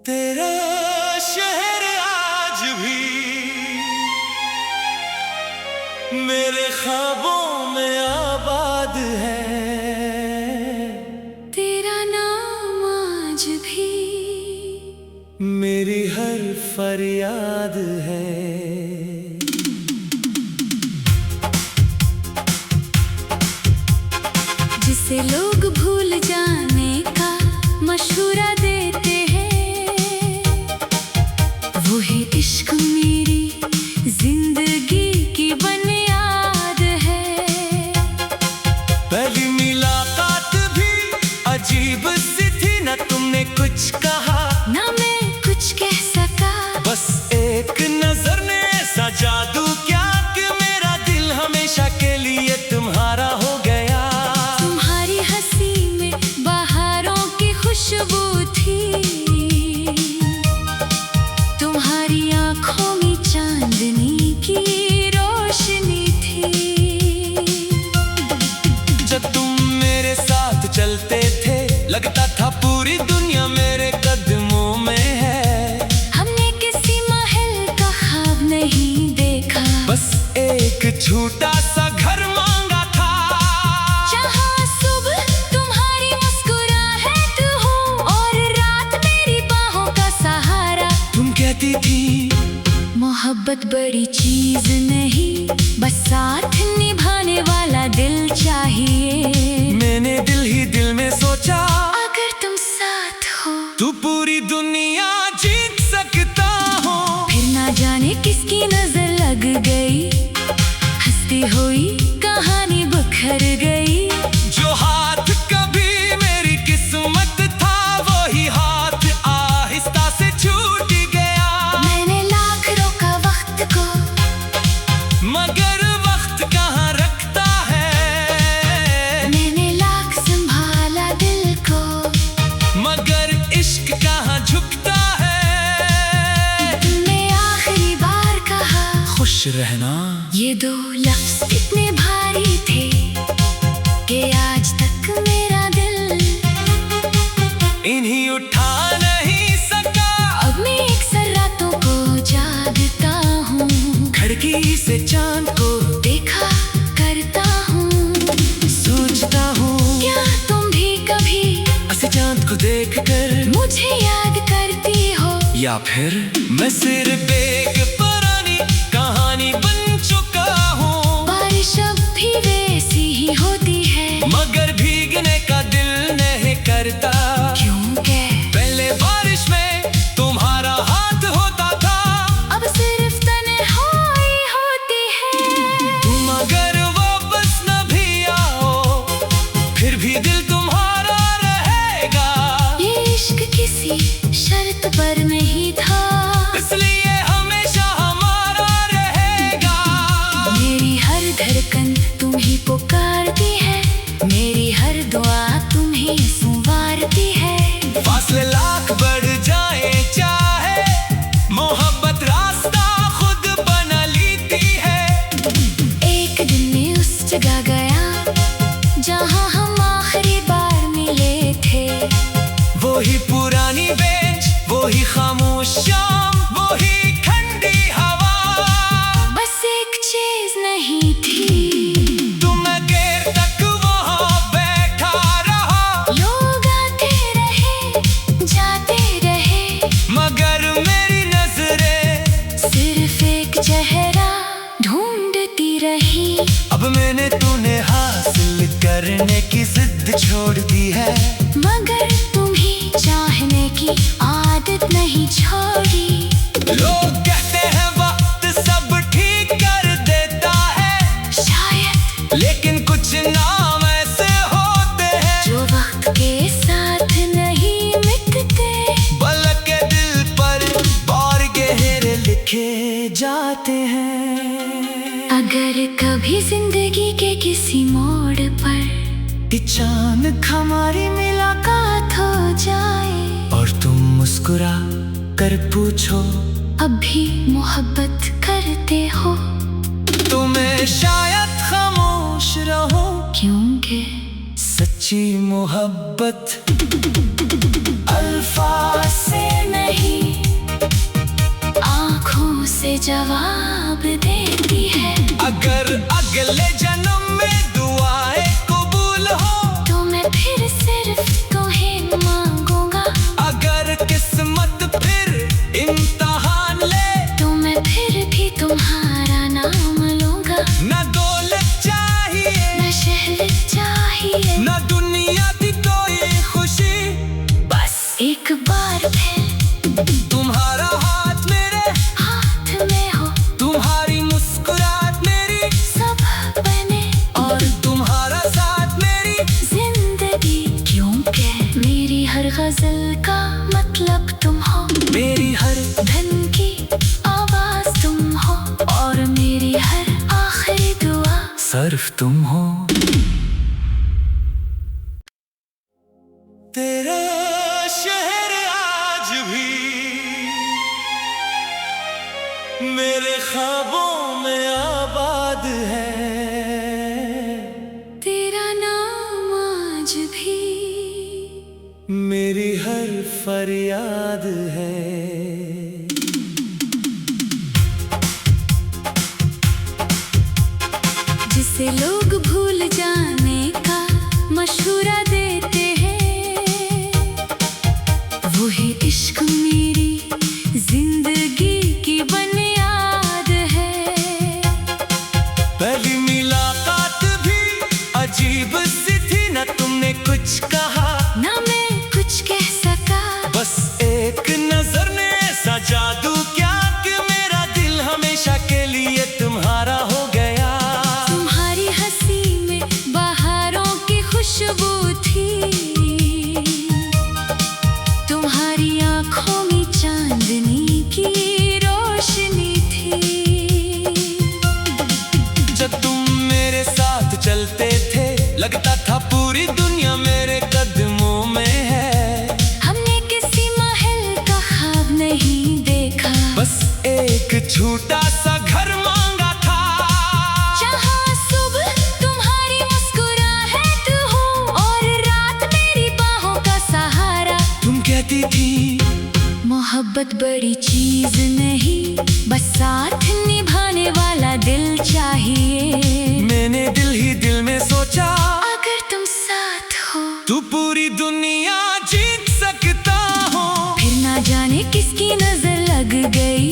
तेरा शहर आज भी मेरे ख्वाबों में आबाद है। तेरा नाम आज भी मेरी हर फरियाद है। जिसे लोग भूल जाने का मशवरा देते हैं, वो है इश्क मेरी जिंदगी की बुनियाद है। पहली मुलाकात भी अजीब सी थी, न तुमने कुछ कहा ना मैं कुछ कह सका। बस एक नजर ने ऐसा जादू किया कि मेरा दिल हमेशा के लिए तुम्हारा हो गया। तुम्हारी हंसी में बहारों की खुशबू थी, तुम्हारी आंखों में चांदनी की रोशनी थी। जब तुम मेरे साथ चलते थे लगता था पूरी दुनिया मेरे कदमों में है। हमने किसी महल का ख्वाब नहीं देखा, बस एक छोटा सा घर मांगा था, जहाँ सुबह तुम्हारी मुस्कुराहट हो और रात मेरी बाहों का सहारा। तुम कहती थी मोहब्बत बड़ी चीज नहीं, बस साथ निभाने वाला दिल चाहिए। मैंने दिल ही दिल में सोचा अगर तुम साथ हो तू पूरी दुनिया जीत सकता हो। फिर ना जाने किसकी नजर लग गई, हंसती हुई कहानी बिखर गई। जो हाथ कभी मेरी किस्मत था वही हाथ आहिस्ता से छूट गया। मैंने लाख रोका वक्त को, मगर वक्त कहाँ रखता है। मैंने लाख संभाला दिल को, मगर इश्क कहाँ झुकता है। तुमने आखिरी बार कहा खुश रहना। ये दो लफ्ज इतने भारी थे कि आज तक मेरा दिल इन्हीं उठा नहीं सका। अब मैं अक्सर रातों को जागता हूँ, खिड़की से चांद को देखा करता हूँ। सोचता हूँ क्या तुम भी कभी ऐसे चांद को देखकर मुझे याद करती हो? या फिर मैं सिर्फ एक पुरानी कहानी बन चुका हूँ। बारिश अब भी वैसी ही होती है, मगर भीगने का दिल नहीं करता। क्योंकि पहले बारिश में तुम्हारा हाथ होता था, अब सिर्फ तन्हाई होती है। तुम अगर वापस न भी आओ फिर भी दिल तुम्हारा रहेगा। ये इश्क किसी शर्त पर नहीं था, इसलिए हमेशा हमारा रहेगा। मेरी हर धड़कन तुम ही पुकारती है, मेरी हर दुआ तुम ही संवारती है। फासले लाख बढ़ जाए चाहे मोहब्बत रास्ता खुद बना लेती है। एक दिन मैं उस जगह गया जहाँ हम आखिरी बार मिले थे। वही पुरानी बेंच, वही खामोश शाम, वही ठंडी हवा। बस एक चीज नहीं थी, तुम देर तक वहाँ बैठा रहा, लोग आते रहे जाते रहे, मगर मेरी नजरें सिर्फ एक चेहरा ढूंढती रही। अब मैंने तूने हासिल करने की जिद छोड़ दी है, मगर तुम ही चाहने की आदत नहीं छोड़ी। लोग कहते हैं वक्त सब ठीक कर देता है, शायद लेकिन कुछ नाम ऐसे होते हैं जो वक्त के साथ नहीं मिटते, बल्कि दिल पर बार गहरे लिखे जाते हैं। अगर कभी जिंदगी के किसी मोड़ पर कि चांद हमारी मुलाकात हो जाए और तुम मुस्कुरा कर पूछो अब भी मोहब्बत करते हो, तो मैं शायद खामोश रहूं, क्योंकि सच्ची मोहब्बत अल्फाज से नहीं अगले जन्म में दुआएं कबूल हो तो मैं फिर सिर्फ तुम्हें मांगूंगा। अगर किस्मत फिर इम्तिहान ले तो मैं फिर भी तुम्हारा नाम लूंगा। न दौलत चाहिए न शहर चाहिए, न दुनिया की कोई खुशी, बस एक बार फिर तुम्हारा हाथ मेरे हाथ में हो। तुम्हारी मुस्कुराहट मेरी सब बने और तुम्हारा साथ मेरी जिंदगी, क्योंकि मेरी हर गजल का मतलब तुम हो। मेरी हर धन की आवाज तुम हो और मेरी हर आखिरी दुआ सिर्फ तुम हो। तेरा शहर आज भी मेरे ख्वाबों में आबाद है। तेरा नाम आज भी मेरी हर फरियाद है। जिसे लोग भूल जाने का मशवरा देते हैं, वो है इश्क मेरी जिंदगी की बुनियाद है। पहली मुलाकात भी अजीब सी थी, न तुमने कुछ कहा ना मैं कुछ कह सका, बस एक नजर ने ऐसा जादू किया कि मेरा दिल हमेशा के लिए तुम्हारा हो गया। तुम्हारी हंसी में बहारों की खुशबू थी, तुम्हारी आंखों में चांदनी की रोशनी थी। जब तुम मेरे साथ चलते थे लगता था पूरी दुनिया मेरे कदमों में है। हमने किसी महल का ख्वाब नहीं देखा, बस एक छोटा सा घर मांगा था, जहाँ सुबह तुम्हारी मुस्कुराहट हो और रात मेरी बाहों का सहारा। तुम कहती थी मोहब्बत बड़ी चीज नहीं, बस साथ निभाने वाला दिल चाहिए। मैंने दिल ही दिल में सोचा अगर तुम साथ हो तू पूरी दुनिया जीत सकता हो। फिर ना जाने किसकी नजर लग गई,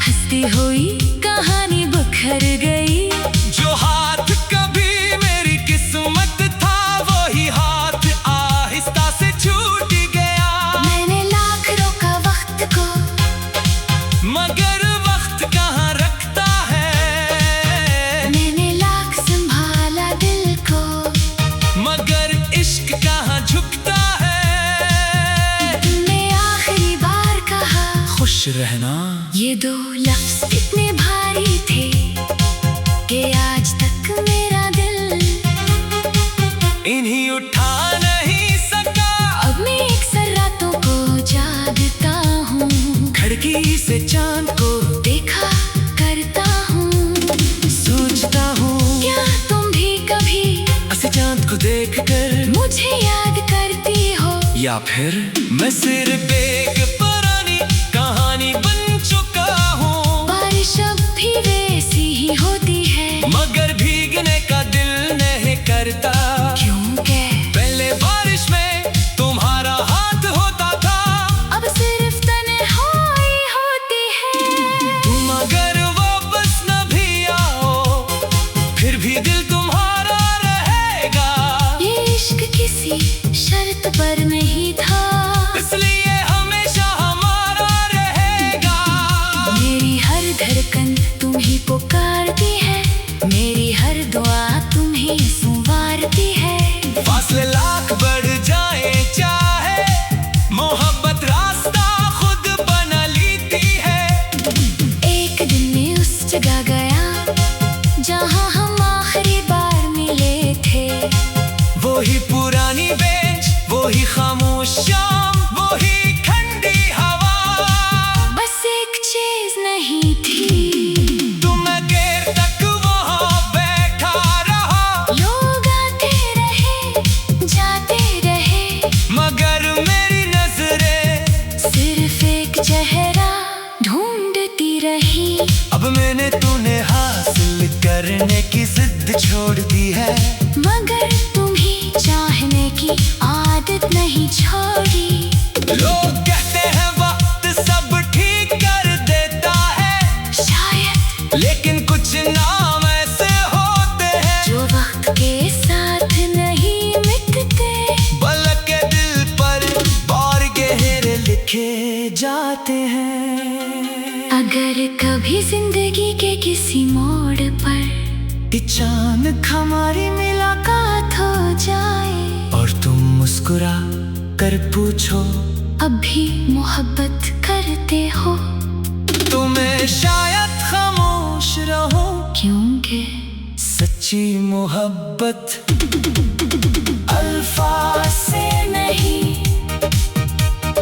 हंसती हुई कहानी बिखर गई। जो हाथ कभी मेरी किस्मत था वही हाथ आहिस्ता से छूट गया। मैंने लाख रोका वक्त को, मगर वक्त कहाँ रखता है। मैंने लाख संभाला दिल को, मगर इश्क कहाँ झुकता है। तुमने आखिरी बार कहा खुश रहना। ये दो लफ्ज इतने भारी थे कि आज तक मेरा दिल इन्हीं उठा नहीं सका। अब मैं अक्सर रातों को जागता हूँ, खिड़की से चांद को देखा करता हूँ। सोचता हूँ क्या तुम भी कभी ऐसे चांद को देखकर मुझे याद करती हो, या फिर मैं सिर्फ एक पुरानी कहानी बन चुका हूँ। बारिश अब भी वैसी ही होती है, मगर भीगने का दिल नहीं करता, क्योंकि पहले बारिश में तुम्हारा हाथ होता था। अब सिर्फ तन्हाई होती है। तुम अगर वापस न भी आओ फिर भी दिल तुम्हारा रहेगा। ये इश्क किसी शर्त पर नहीं था, इसलिए हमेशा करने की जिद छोड़ दी है, मगर तुम्हें चाहने की आदत नहीं छोड़ी। लोग कहते हैं वक्त सब ठीक कर देता है, शायद, लेकिन कुछ नाम ऐसे होते हैं जो वक्त के साथ नहीं मिटते, बल्कि दिल पर और गहरे लिखे जाते हैं। अगर कभी जिंदगी के किसी मोड़ पर अचानक हमारी मुलाकात हो जाए और तुम मुस्कुरा कर पूछो अब भी मोहब्बत करते हो, तो मैं शायद खामोश रहूं, क्योंकि सच्ची मोहब्बत अल्फाज से नहीं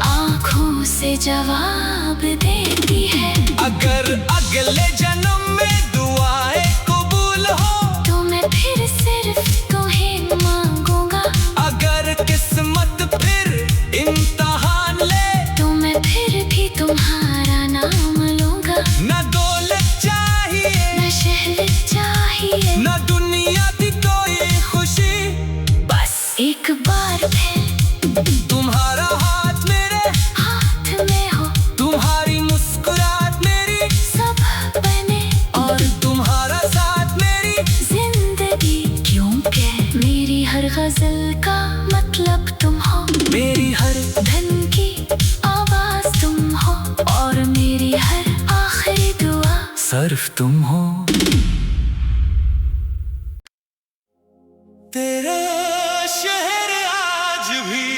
आँखों से जवाब देती है। अगर अगले जन्म में दुआएं कबूल हो, तो मैं फिर सिर्फ तुम्हें मांगूंगा। अगर किस्मत फिर इम्तिहान ले, तो मैं फिर भी तुम्हारा नाम लूंगा। न दौलत चाहिए, न शहर चाहिए, न दुनिया की कोई खुशी, बस एक बार फिर तुम्हारा हाथ मेरे हाथ में हो, तुम्हारी मुस्कुराहट मेरी सब बने और तुम्हारा साथ मेरी जिंदगी, क्योंकि मेरी हर गजल का मतलब तुम हो, मेरी हर धन की आवाज तुम हो, और मेरी हर आखिरी दुआ सिर्फ तुम हो। तेरा शहर आज भी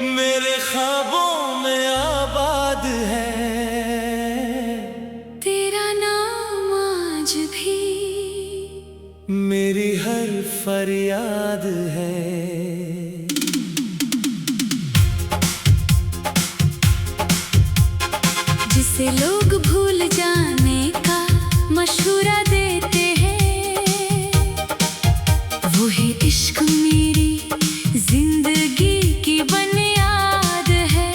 मेरे ख्वाबों में आबाद है, तेरा नाम आज भी मेरी हर फरियाद है। जिसे लोग भूल जाने का मशवरा देते हैं, वो है इश्क मेरी जिंदगी की बुनियाद है।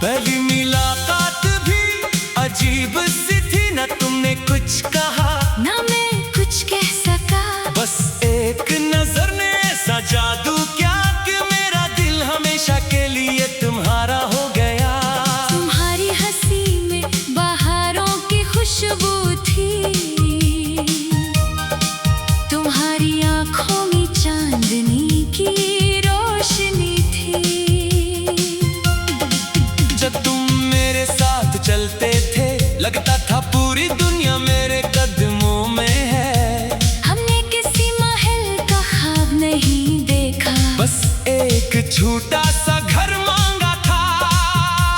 पहली मुलाकात भी अजीब सी थी, न तुमने कुछ कहा ना मैं कुछ कह सका, बस एक नजर ने ऐसा जादू क्या कि मेरा दिल हमेशा के लिए तुम्हारा हो गया। तुम्हारी हंसी में बहारों की खुशबू थी, तुम्हारी आंखों में चांदनी की रोशनी थी। जब तुम मेरे साथ चलते थे लगता था पूरी दुनिया मेरे कदमों में है, हमने किसी महल का ख्वाब नहीं देखा, बस एक छोटा सा घर मांगा था,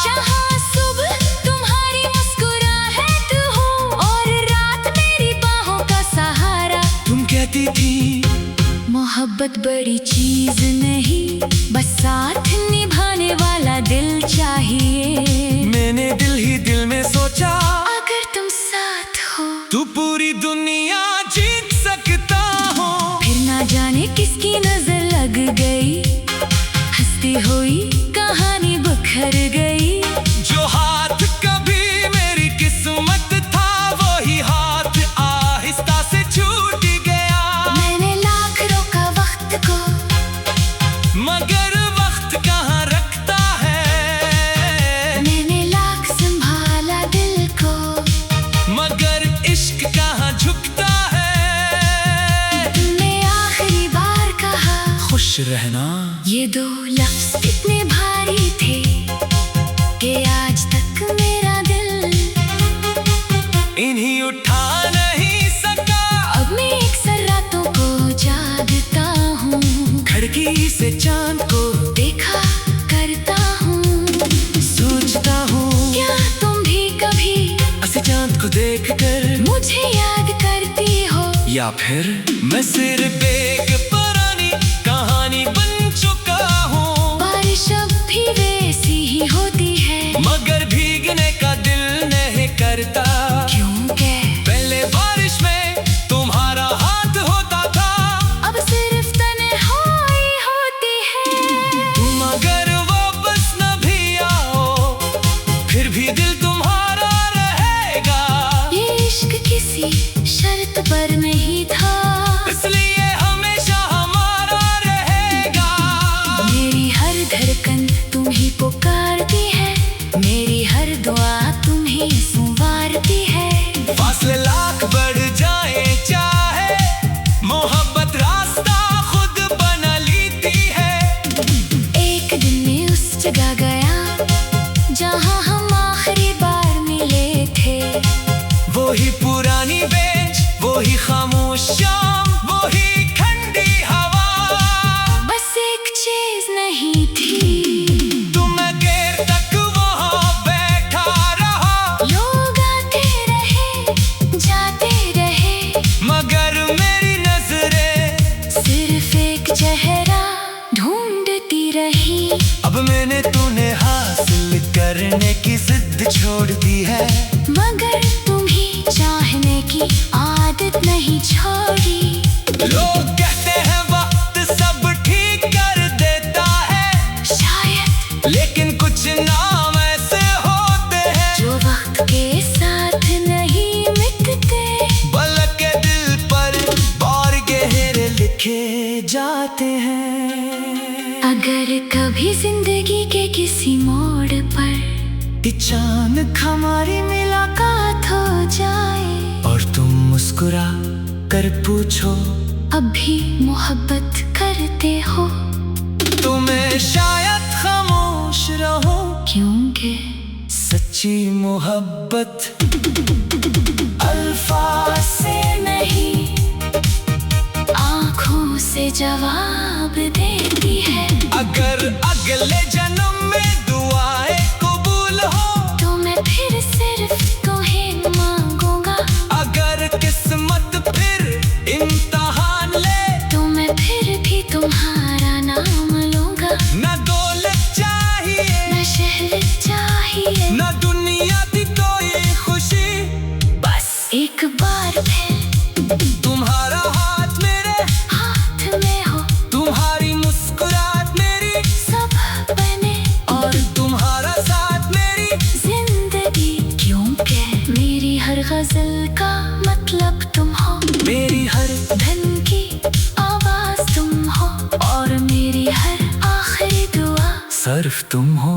जहाँ सुबह तुम्हारी मुस्कुराहट हो और रात मेरी बाहों का सहारा। तुम कहती थी मोहब्बत बड़ी चीज नहीं, बस साथ निभाने वाला दिल चाहिए। मैंने दिल ही दिल में सोचा अगर तुम साथ हो तू पूरी दुनिया जीत सकता हो। फिर ना जाने किसकी नजर लग गई, हंसती हुई कहानी बिखर गई। जो हाथ कभी मेरी किस्मत था वही हाथ आहिस्ता से छूट गया। मैंने लाख रोका वक्त को, मगर वक्त कहाँ रखता है, मैंने लाख संभाला दिल को, मगर इश्क कहाँ झुकता है। तुमने आखिरी बार कहा खुश रहना, ये दो लफ्ज इतने भारी थे कि आज तक मेरा दिल इन्हीं उठा नहीं सका। अब मैं अक्सर रातों को जागता हूँ, खिड़की से चांद को देखा करता हूँ, सोचता हूँ क्या तुम भी कभी ऐसे चांद को देखकर मुझे याद करती हो, या फिर मैं सिर्फ एक पुरानी कहानी बन चुका हूँ। बारिश अब भी वैसी ही होती है, मगर भीगने का दिल नहीं करता, क्योंकि पहले बारिश में तुम्हारा हाथ होता था, अब सिर्फ तन्हाई होती है। तुम अगर वापस न भी आओ फिर भी दिल तुम्हारा रहेगा। धड़कन तुम ही पुकारती है, मेरी हर दुआ तुम ही संवारती है। फासले लाख बढ़ जाए चाहे, मोहब्बत रास्ता खुद बना लेती है। एक दिन मैं उस जगह गया जहाँ हम आखिरी बार मिले थे। वही पुरानी बेंच, वही खामोश शाम, वही ठंडी हवा। बस एक चीज नहीं थी, तुम देर तक वहाँ बैठा रहा। लोग आते रहे जाते रहे, मगर मेरी नजरें सिर्फ एक चेहरा ढूंढती रही। अब मैंने तूने हासिल करने की जिद छोड़ दी है, मगर तुम ही चाहने की आदत नहीं छोड़ी। लोग कहते हैं वक्त सब ठीक कर देता है, शायद, लेकिन कुछ नाम ऐसे होते हैं जो वक्त के साथ नहीं मिटते, बल्कि दिल पर और गहरे लिखे जाते हैं। अगर कभी जिंदगी के किसी मोड़ पर अचानक हमारी मुलाकात हो जाए और तुम मुस्कुरा कर पूछो अब भी मोहब्बत करते हो, तो मैं शायद खामोश रहूं, क्योंकि सच्ची मोहब्बत अल्फाज से नहीं आँखों से जवाब देती है। अगर अगले जन्म में दुआएं कबूल हो, तो मैं फिर सिर्फ तुम्हें मांगूंगा। अगर किस्मत फिर इम्तिहान ले, तो मैं फिर भी तुम्हारा नाम लूंगा। न दौलत चाहिए, न शहर चाहिए, न दुनिया की कोई खुशी, बस एक बार फिर तुम्हारा हाथ मेरे हाथ में हो, तुम्हारी मुस्कुराहट मेरी सब बने और तुम्हारा साथ मेरी जिंदगी। क्योंकि मेरी हर गजल का मतलब तुम हो, मेरी हर धन की आवाज तुम हो, और मेरी हर आखिरी दुआ सिर्फ तुम हो।